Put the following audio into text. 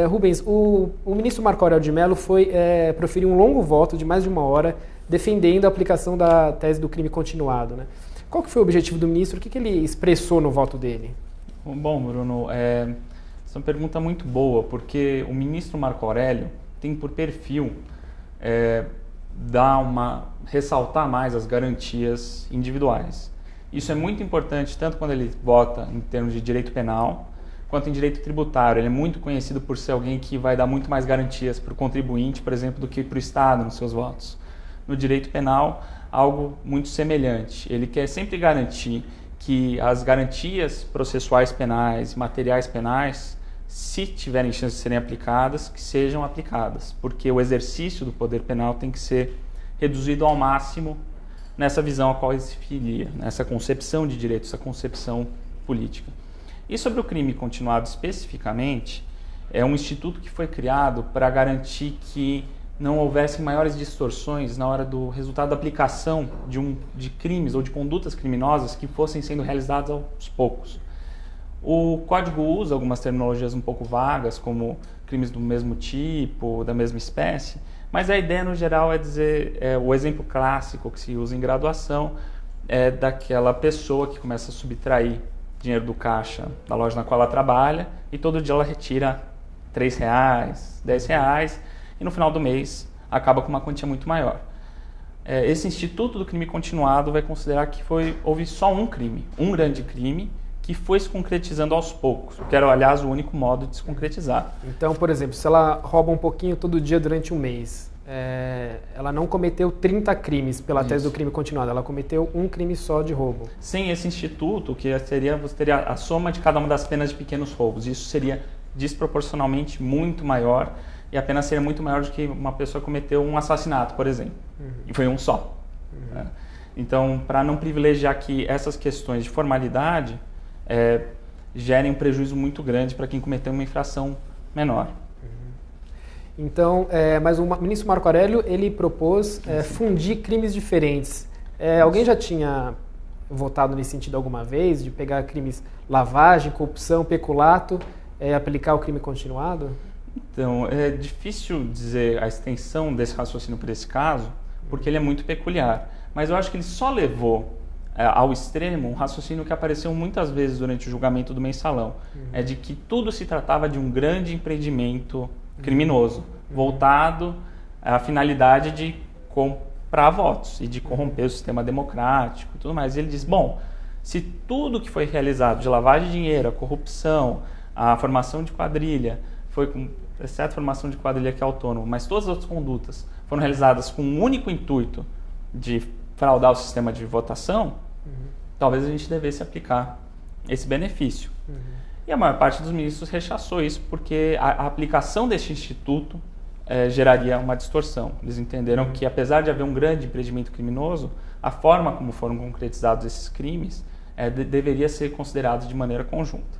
Rubens, o ministro Marco Aurélio de Mello foi proferir um longo voto de mais de 1 hora defendendo a aplicação da tese do crime continuado, né? Qual que foi o objetivo do ministro? O que ele expressou no voto dele? Bom, Bruno, essa é uma pergunta muito boa, porque o ministro Marco Aurélio tem por perfil ressaltar mais as garantias individuais. Isso é muito importante tanto quando ele vota em termos de direito penal, quanto em direito tributário. Ele é muito conhecido por ser alguém que vai dar muito mais garantias para o contribuinte, por exemplo, do que para o Estado nos seus votos. No direito penal, algo muito semelhante. Ele quer sempre garantir que as garantias processuais penais, materiais penais, se tiverem chance de serem aplicadas, que sejam aplicadas, porque o exercício do poder penal tem que ser reduzido ao máximo nessa visão a qual ele se filia, nessa concepção de direito, essa concepção política. E sobre o crime continuado especificamente, é um instituto que foi criado para garantir que não houvessem maiores distorções na hora do resultado da aplicação de crimes ou de condutas criminosas que fossem sendo realizadas aos poucos. O código usa algumas terminologias um pouco vagas, como crimes do mesmo tipo, da mesma espécie, mas a ideia no geral é dizer, o exemplo clássico que se usa em graduação é daquela pessoa que começa a subtrair dinheiro do caixa da loja na qual ela trabalha e todo dia ela retira R$3, R$10 e no final do mês acaba com uma quantia muito maior. Esse Instituto do Crime Continuado vai considerar que houve só um crime, um grande crime, que foi se concretizando aos poucos, que era, aliás, o único modo de se concretizar. Então, por exemplo, se ela rouba um pouquinho todo dia durante um mês, ela não cometeu 30 crimes pela tese do crime continuado, ela cometeu um crime só de roubo. Sem esse instituto, você teria a soma de cada uma das penas de pequenos roubos. Isso seria desproporcionalmente muito maior e a pena seria muito maior do que uma pessoa cometeu um assassinato, por exemplo. E foi um só. Então, para não privilegiar que essas questões de formalidade gerem um prejuízo muito grande para quem cometeu uma infração menor. Então, mas o ministro Marco Aurélio, ele propôs fundir crimes diferentes. Alguém já tinha votado nesse sentido alguma vez, de pegar crimes lavagem, corrupção, peculato, aplicar o crime continuado? Então, é difícil dizer a extensão desse raciocínio para esse caso, porque ele é muito peculiar. Mas eu acho que ele só levou ao extremo um raciocínio que apareceu muitas vezes durante o julgamento do Mensalão. É de que tudo se tratava de um grande empreendimento criminoso, voltado à finalidade de comprar votos e de corromper o sistema democrático e tudo mais. E ele diz, bom, se tudo que foi realizado de lavagem de dinheiro, a corrupção, a formação de quadrilha, exceto a formação de quadrilha que é autônomo, mas todas as outras condutas foram realizadas com um único intuito de fraudar o sistema de votação, talvez a gente devesse aplicar esse benefício. E a maior parte dos ministros rechaçou isso porque a aplicação deste instituto geraria uma distorção. Eles entenderam que, apesar de haver um grande empreendimento criminoso, a forma como foram concretizados esses crimes deveria ser considerada de maneira conjunta.